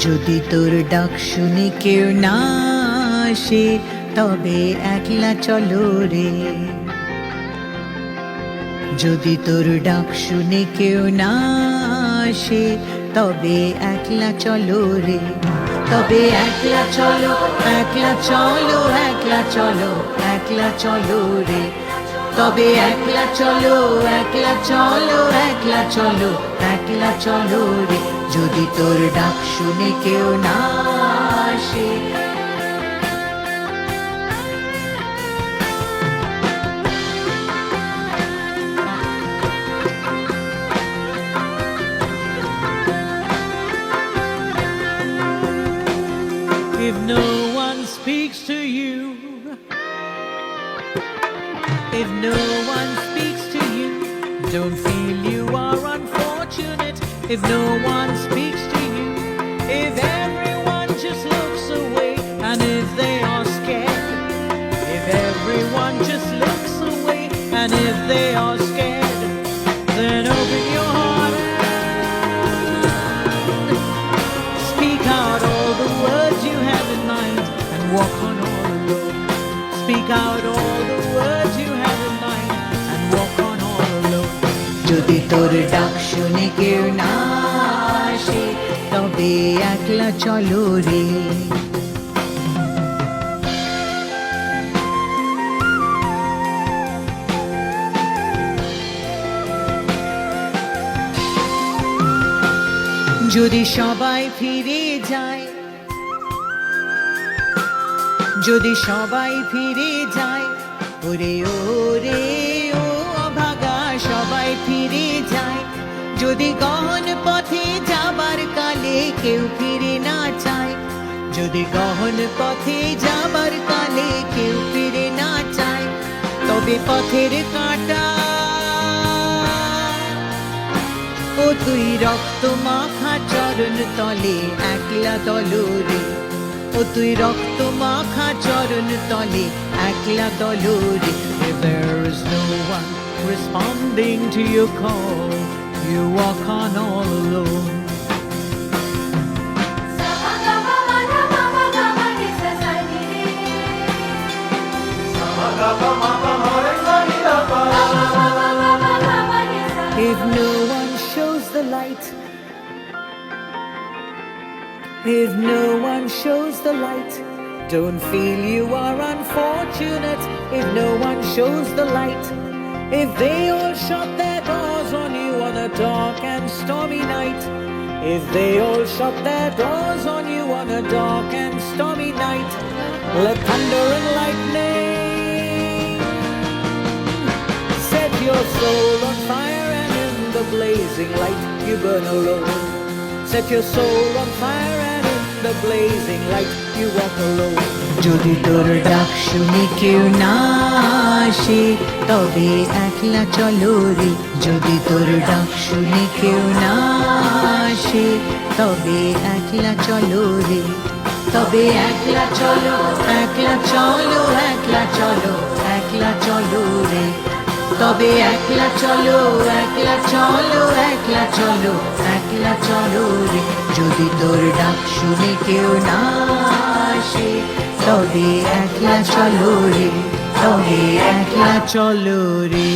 যদি তোর ডাক শুনে কেউ না আসে তবে একলা চলো রে। যদি তোর ডাক শুনে কেউ না আসে তবে একলা চলো রে। তবে একলা চলো, একলা চলো, একলা চলো, একলা চলো রে। তবে একলা চলো, একলা চলো, একলা চলো, একলা চলো রে। যদি তোর ডাক শুনে কেউ না আসে। If no one speaks to you, if no one speaks to you, don't feel you are unfortunate. If no one speaks to you, if everyone just looks away, and if they are scared, if everyone just looks away, and if they are scared, then open your heart and speak out all the words you have in mind and walk on all alone. Speak out all the words you have in mind and walk on all alone. যদি তোর ডাক শুনে কেউ না আসে তবে একলা চলো রে। যদি সবাই ফিরে যায়, যদি সবাই ফিরে যায়, ওরে ওরে ও অভাগা সবাই ফিরে যায়। যদি গহন পথে যাবার কালে কেউ ফিরে না চায়, যদি গহন পথে যাবার কালে কেউ ফিরে না চায়, তবে পথের কাঁটা ও তুই রক্ত মাখা চরণ তলে একলা দলরে। ও তুই রক্ত মাখা চরণ তলে একলা দলরে। If there is no one responding to your call, you walk on all alone. If no one shows the light, if no one shows the light, don't feel you are unfortunate. If no one shows the light, if they all shut their doors on you on a dark and stormy night, if they all shut their doors on you on a dark and stormy night, let thunder and lightning set your soul on fire, and in the blazing light you burn alone. Set your soul on fire, and in the blazing light you walk alone. যদি তোর ডাক শুনে কেউ না আসে তবে একলা চলো রে। যদি তোর ডাক শুনে কেউ না আসে তবে একলা চলো রে। তবে একলা চলো, একলা চলো, একলা চলো, একলা চলো রে। তবে একলা চলো, একলা চলো, একলা চলো, একলা চলো রে। যদি তোর ডাক শুনে কেউ না আসে তবে একলা চলো রে। তবে একলা চলো রে।